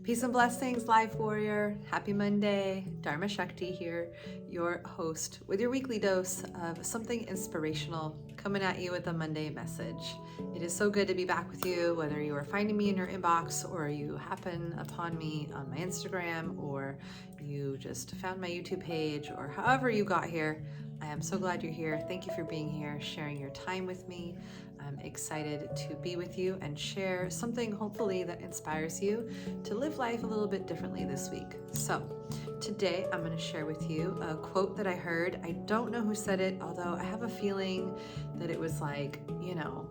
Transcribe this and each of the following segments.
Peace and blessings, Life Warrior. Happy Monday. Dharma Shakti here, your host, with your weekly dose of something inspirational coming at you with a Monday message. It is so good to be back with you, whether you are finding me in your inbox or you happen upon me on my Instagram or you just found my YouTube page or however you got here. I am so glad you're here. Thank you for being here, sharing your time with me. I'm excited to be with you and share something hopefully that inspires you to live life a little bit differently this week. So today I'm going to share with you a quote that I heard. I don't know who said it, although I have a feeling that it was like,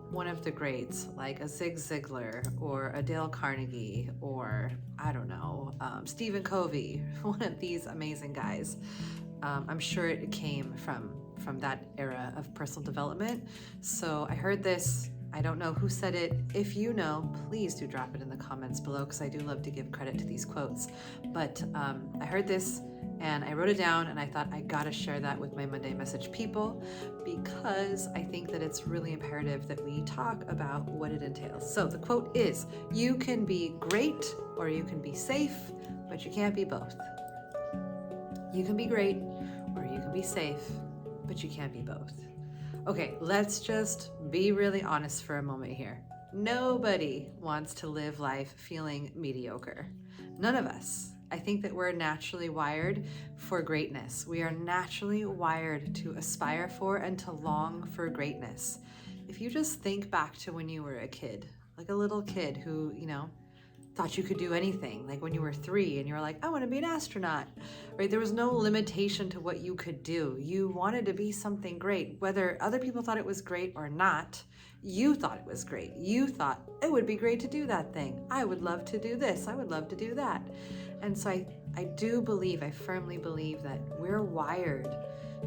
one of the greats, like a Zig Ziglar or a Dale Carnegie or I don't know, Stephen Covey, one of these amazing guys. I'm sure it came from that era of personal development. So I heard this. I don't know who said it. If you know, please do drop it in the comments below because I do love to give credit to these quotes. But I heard this and I wrote it down and I thought I gotta share that with my Monday Message people because I think that it's really imperative that we talk about what it entails. So the quote is, "You can be great or you can be safe, but you can't be both." You can be great or you can be safe, but you can't be both. Okay, let's just be really honest for a moment here. Nobody wants to live life feeling mediocre. None of us. I think that we're naturally wired for greatness. We are naturally wired to aspire for and to long for greatness. If you just think back to when you were a kid, like a little kid who, thought you could do anything, like when you were 3 and you were like, I want to be an astronaut, right? There was no limitation to what you could do. You wanted to be something great, whether other people thought it was great or not. You thought it was great. You thought it would be great to do that thing. I would love to do this. I would love to do that. And so I firmly believe that we're wired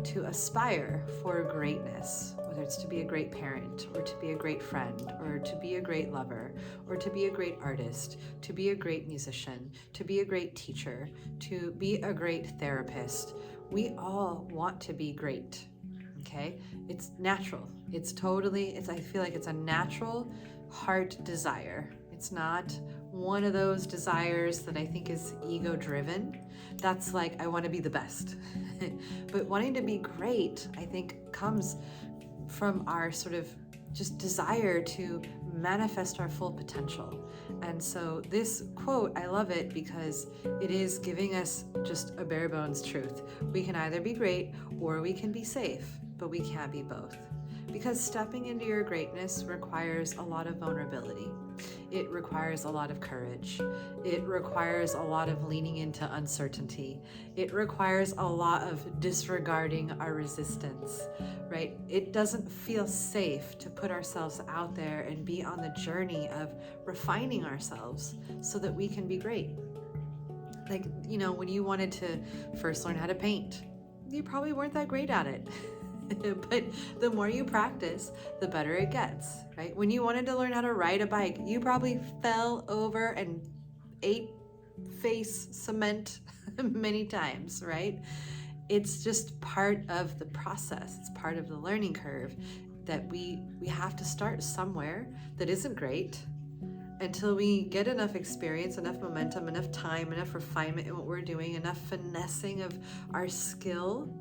to aspire for greatness, whether it's to be a great parent or to be a great friend or to be a great lover or to be a great artist, to be a great musician, to be a great teacher, to be a great therapist. We all want to be great, okay? It's natural. I feel like it's a natural heart desire. It's not one of those desires that I think is ego driven. That's like, I want to be the best. But wanting to be great, I think, comes from our sort of just desire to manifest our full potential. And so this quote, I love it because it is giving us just a bare bones truth. We can either be great or we can be safe, but we can't be both. Because stepping into your greatness requires a lot of vulnerability. It requires a lot of courage. It requires a lot of leaning into uncertainty. It requires a lot of disregarding our resistance, right? It doesn't feel safe to put ourselves out there and be on the journey of refining ourselves so that we can be great. Like, when you wanted to first learn how to paint, you probably weren't that great at it. But the more you practice, the better it gets, right? When you wanted to learn how to ride a bike, you probably fell over and ate face cement many times, right? It's just part of the process. It's part of the learning curve that we have to start somewhere that isn't great until we get enough experience, enough momentum, enough time, enough refinement in what we're doing, enough finessing of our skill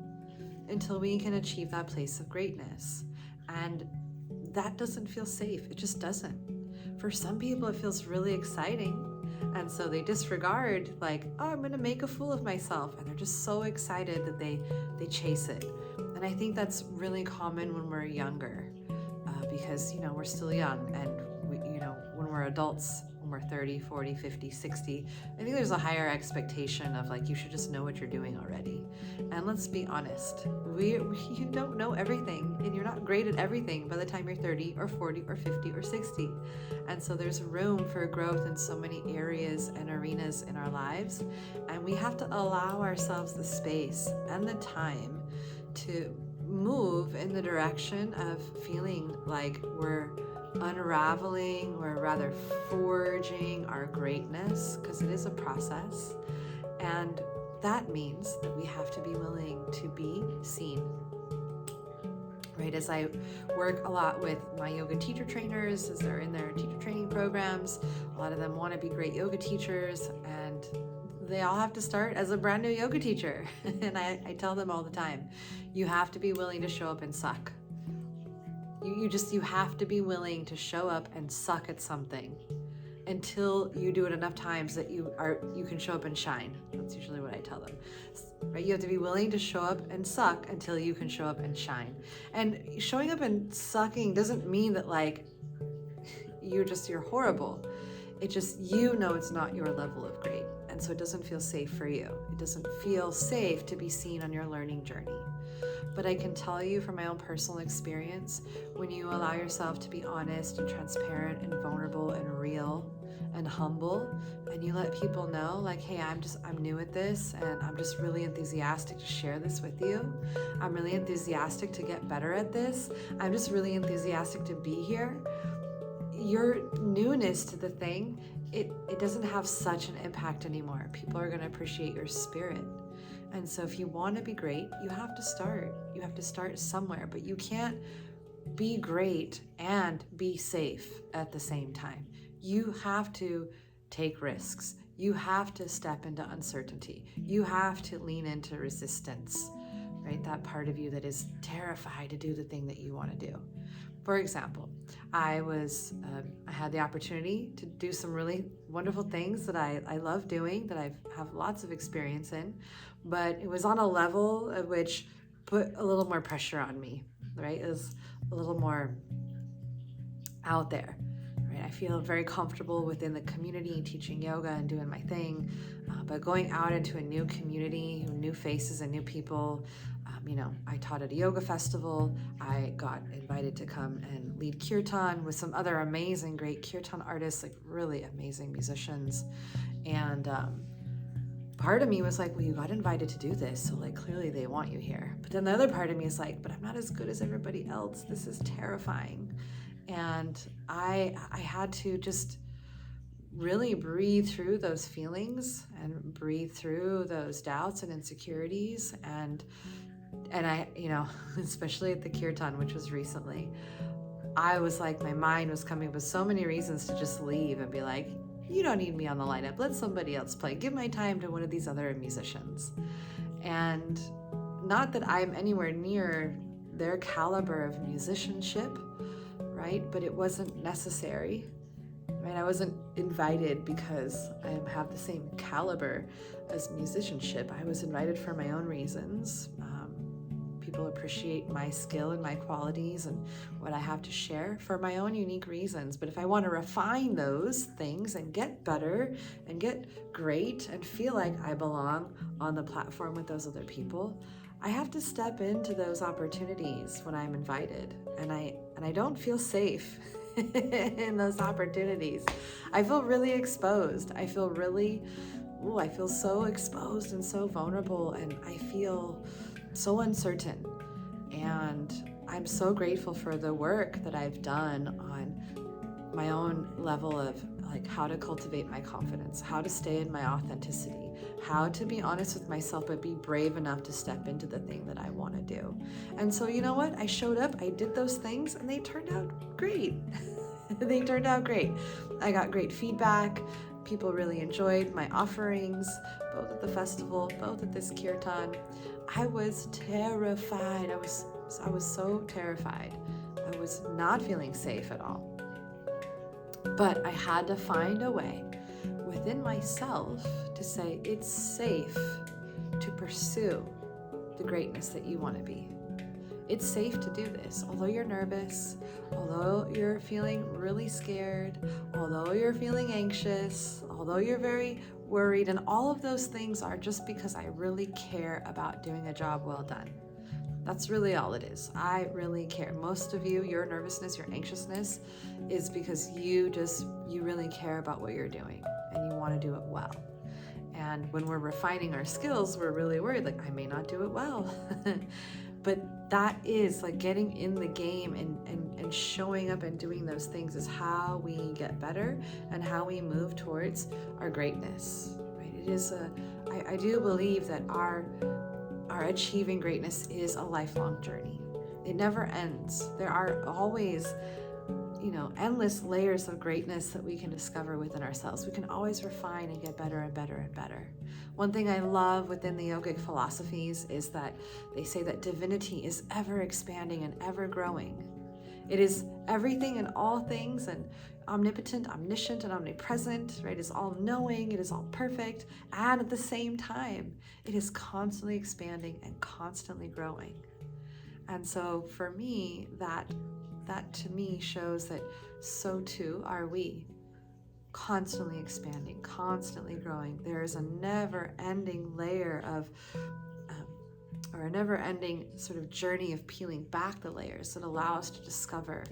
until we can achieve that place of greatness. And that doesn't feel safe. It just doesn't. For some people, it feels really exciting. And so they disregard, like, oh, I'm going to make a fool of myself. And they're just so excited that they chase it. And I think that's really common when we're younger because, we're still young. And, when we're adults, when we're 30, 40, 50, 60, I think there's a higher expectation of like, you should just know what you're doing already. And let's be honest, you don't know everything and you're not great at everything by the time you're 30 or 40 or 50 or 60. And so there's room for growth in so many areas and arenas in our lives. And we have to allow ourselves the space and the time to move in the direction of feeling like we're unraveling, or rather forging our greatness, because it is a process. And that means that we have to be willing to be seen, right? As I work a lot with my yoga teacher trainers, as they're in their teacher training programs, a lot of them want to be great yoga teachers, and they all have to start as a brand new yoga teacher. And I tell them all the time, you have to be willing to show up and suck. You have to be willing to show up and suck at something until you do it enough times that you can show up and shine. That's usually what I tell them, right? You have to be willing to show up and suck until you can show up and shine. And showing up and sucking doesn't mean that like you're horrible. It just, it's not your level of great. And so it doesn't feel safe for you. It doesn't feel safe to be seen on your learning journey. But I can tell you from my own personal experience, when you allow yourself to be honest and transparent and vulnerable and real and humble, and you let people know like, hey, I'm new at this, and I'm just really enthusiastic to share this with you. I'm really enthusiastic to get better at this. I'm just really enthusiastic to be here. Your newness to the thing, it doesn't have such an impact anymore. People are going to appreciate your spirit. And so if you want to be great, you have to start. You have to start somewhere, but you can't be great and be safe at the same time. You have to take risks. You have to step into uncertainty. You have to lean into resistance, right? That part of you that is terrified to do the thing that you want to do. For example, I had the opportunity to do some really wonderful things that I love doing, that I have lots of experience in, but it was on a level at which put a little more pressure on me, right? It was a little more out there, right? I feel very comfortable within the community teaching yoga and doing my thing, but going out into a new community, new faces and new people. I taught at a yoga festival. I got invited to come and lead kirtan with some other amazing, great kirtan artists, like really amazing musicians. And part of me was like, well, you got invited to do this, so like clearly they want you here. But then the other part of me is like, but I'm not as good as everybody else. This is terrifying. And I had to just really breathe through those feelings and breathe through those doubts and insecurities. And I, especially at the kirtan, which was recently, I was like, my mind was coming up with so many reasons to just leave and be like, you don't need me on the lineup. Let somebody else play. Give my time to one of these other musicians. And not that I'm anywhere near their caliber of musicianship, right? But it wasn't necessary, right? I wasn't invited because I have the same caliber as musicianship. I was invited for my own reasons. People appreciate my skill and my qualities and what I have to share for my own unique reasons. But if I want to refine those things and get better and get great and feel like I belong on the platform with those other people, I have to step into those opportunities when I'm invited. And I don't feel safe in those opportunities. I feel really exposed. I feel so exposed and so vulnerable, and I feel so uncertain. And I'm so grateful for the work that I've done on my own level of like how to cultivate my confidence, how to stay in my authenticity, how to be honest with myself, but be brave enough to step into the thing that I want to do. And so, you know what? I showed up, I did those things, and they turned out great. They turned out great. I got great feedback. People really enjoyed my offerings, both at the festival, both at this kirtan. I was terrified. I was so terrified. I was not feeling safe at all. But I had to find a way within myself to say it's safe to pursue the greatness that you want to be. It's safe to do this. Although you're nervous, although you're feeling really scared, although you're feeling anxious, although you're very worried, and all of those things are just because I really care about doing a job well done. That's really all it is. I really care. Most of you, your nervousness, your anxiousness is because you really care about what you're doing and you want to do it well. And when we're refining our skills, we're really worried, like, I may not do it well. But that is like getting in the game and showing up and doing those things is how we get better and how we move towards our greatness, right? It is I do believe that our achieving greatness is a lifelong journey. It never ends. There are always, endless layers of greatness that we can discover within ourselves. We can always refine and get better and better and better. One thing I love within the yogic philosophies is that they say that divinity is ever expanding and ever growing. It is everything and all things, and omnipotent, omniscient, and omnipresent, right? It's all knowing, it is all perfect, and at the same time, it is constantly expanding and constantly growing. And so for me, that to me shows that so too are we, constantly expanding, constantly growing. There is a never-ending layer of, or a never-ending sort of journey of peeling back the layers that allow us to discover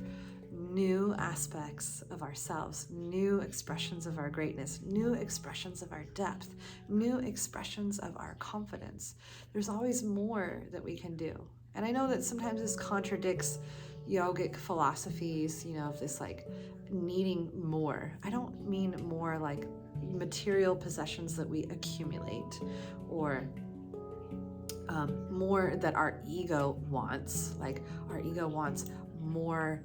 new aspects of ourselves, new expressions of our greatness, new expressions of our depth, new expressions of our confidence. There's always more that we can do. And I know that sometimes this contradicts yogic philosophies, of this like needing more. I don't mean more like material possessions that we accumulate, or more that our ego wants. Like our ego wants more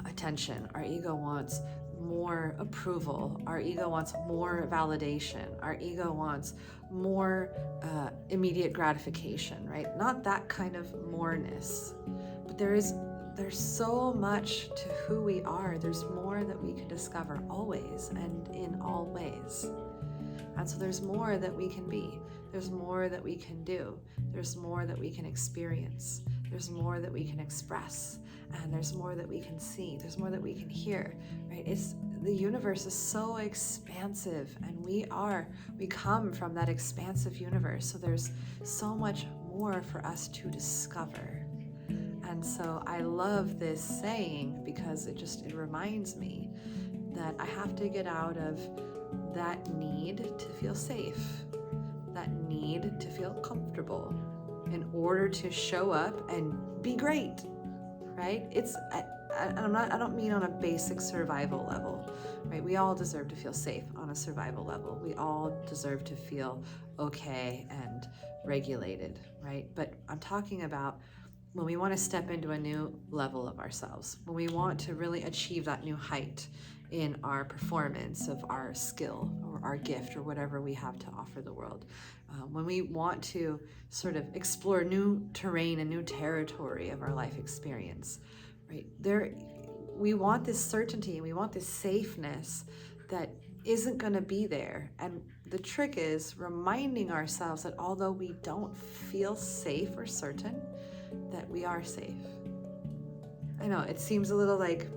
attention. Our ego wants more approval. Our ego wants more validation. Our ego wants more immediate gratification, right? Not that kind of moreness. But there's so much to who we are. There's more that we can discover always and in all ways. And so there's more that we can be. There's more that we can do. There's more that we can experience. There's more that we can express. And there's more that we can see. There's more that we can hear, right? The universe is so expansive, and we come from that expansive universe. So there's so much more for us to discover. And so I love this saying because it reminds me that I have to get out of that need to feel safe, that need to feel comfortable in order to show up and be great, right? I don't mean on a basic survival level, right? We all deserve to feel safe on a survival level. We all deserve to feel okay and regulated, right? But I'm talking about when we want to step into a new level of ourselves, when we want to really achieve that new height in our performance of our skill or our gift or whatever we have to offer the world, when we want to sort of explore new terrain and new territory of our life experience, right? We want this certainty and we want this safeness that isn't going to be there. And the trick is reminding ourselves that although we don't feel safe or certain, that we are safe. I know it seems a little like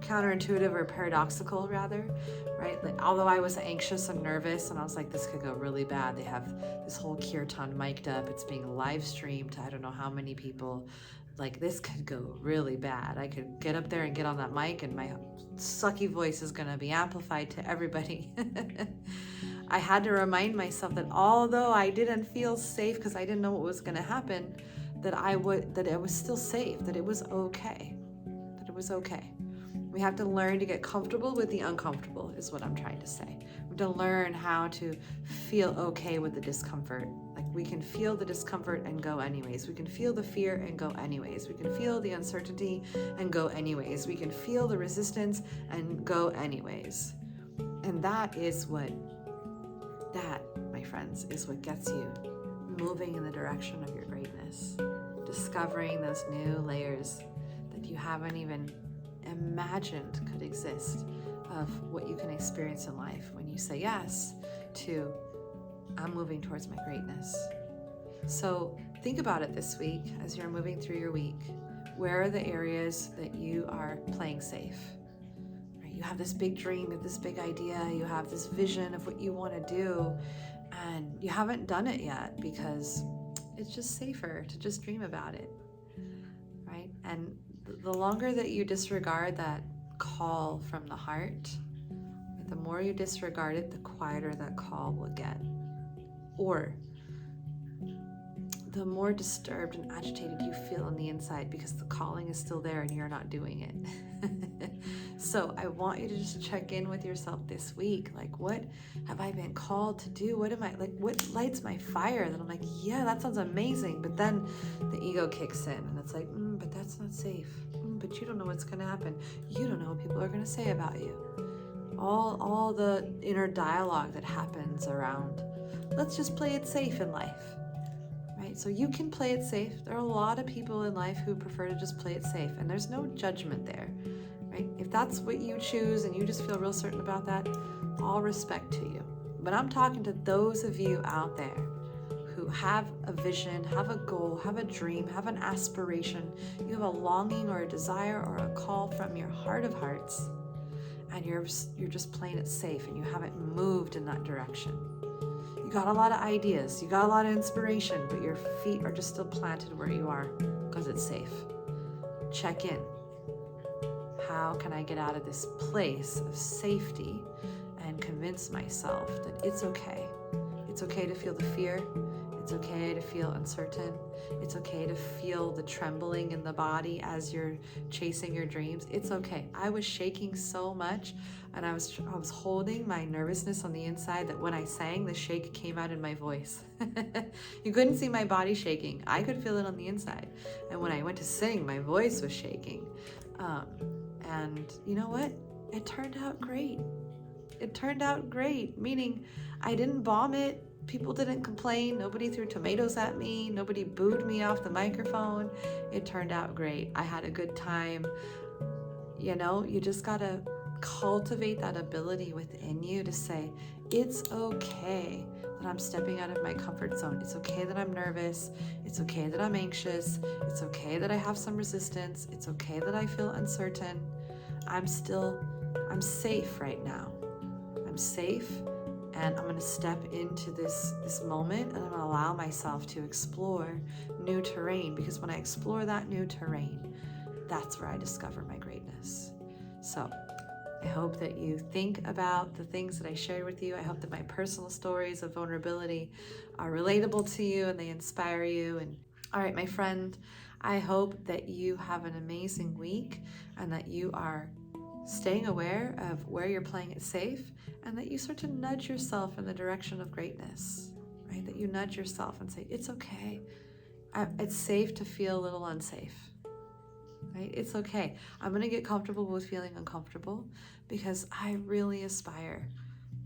counterintuitive or paradoxical rather, right? Like, although I was anxious and nervous and I was like, this could go really bad. They have this whole kirtan mic'd up. It's being live streamed to I don't know how many people. Like, this could go really bad. I could get up there and get on that mic and my sucky voice is going to be amplified to everybody. I had to remind myself that although I didn't feel safe because I didn't know what was going to happen, that it was still safe, that it was okay, We have to learn to get comfortable with the uncomfortable is what I'm trying to say. We have to learn how to feel okay with the discomfort. Like, we can feel the discomfort and go anyways. We can feel the fear and go anyways. We can feel the uncertainty and go anyways. We can feel the resistance and go anyways. And that, my friends, is what gets you moving in the direction of your greatness, discovering those new layers that you haven't even imagined could exist of what you can experience in life when you say yes to, I'm moving towards my greatness. So think about it this week as you're moving through your week. Where are the areas that you are playing safe? Right? You have this big dream, you have this big idea, you have this vision of what you want to do, and you haven't done it yet because it's just safer to just dream about it, right? And the longer that you disregard that call from the heart, the more you disregard it, the quieter that call will get. Or the more disturbed and agitated you feel on the inside, because the calling is still there and you're not doing it. So I want you to just check in with yourself this week. Like, what have I been called to do? What am I, like, what lights my fire that I'm like, yeah, that sounds amazing. But then the ego kicks in and it's like, but that's not safe. But you don't know what's going to happen. You don't know what people are going to say about you. All the inner dialogue that happens around, let's just play it safe in life. Right? So you can play it safe. There are a lot of people in life who prefer to just play it safe, and there's no judgment there, right? If that's what you choose and you just feel real certain about that, all respect to you. But I'm talking to those of you out there who have a vision, have a goal, have a dream, have an aspiration. You have a longing or a desire or a call from your heart of hearts, and you're just playing it safe and you haven't moved in that direction. You got a lot of ideas, you got a lot of inspiration, but your feet are just still planted where you are because it's safe. Check in. How can I get out of this place of safety and convince myself that it's okay? It's okay to feel the fear. It's okay to feel uncertain. It's okay to feel the trembling in the body as you're chasing your dreams. It's okay. I was shaking so much, and I was holding my nervousness on the inside that when I sang, the shake came out in my voice. You couldn't see my body shaking. I could feel it on the inside. And when I went to sing, my voice was shaking. And you know what? It turned out great. It turned out great, meaning I didn't bomb it. People didn't complain. Nobody threw tomatoes at me. Nobody booed me off the microphone. It turned out great. I had a good time. You know, you just gotta cultivate that ability within you to say, it's okay that I'm stepping out of my comfort zone. It's okay that I'm nervous. It's okay that I'm anxious. It's okay that I have some resistance. It's okay that I feel uncertain. I'm safe right now. I'm safe. And I'm going to step into this moment, and I'm going to allow myself to explore new terrain, because when I explore that new terrain, that's where I discover my greatness. So I hope that you think about the things that I shared with you. I hope that my personal stories of vulnerability are relatable to you and they inspire you. And all right, my friend, I hope that you have an amazing week and that you are staying aware of where you're playing it safe, and that you start to nudge yourself in the direction of greatness, right? That you nudge yourself and say, it's okay. It's safe to feel a little unsafe, right? It's okay. I'm going to get comfortable with feeling uncomfortable because I really aspire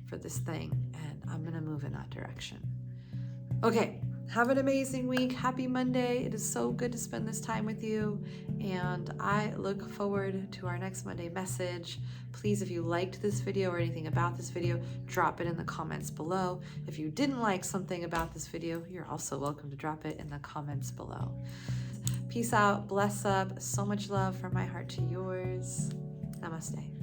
for this thing, and I'm going to move in that direction. Okay. Have an amazing week. Happy Monday. It is so good to spend this time with you. And I look forward to our next Monday message. Please, if you liked this video or anything about this video, drop it in the comments below. If you didn't like something about this video, you're also welcome to drop it in the comments below. Peace out. Bless up. So much love from my heart to yours. Namaste.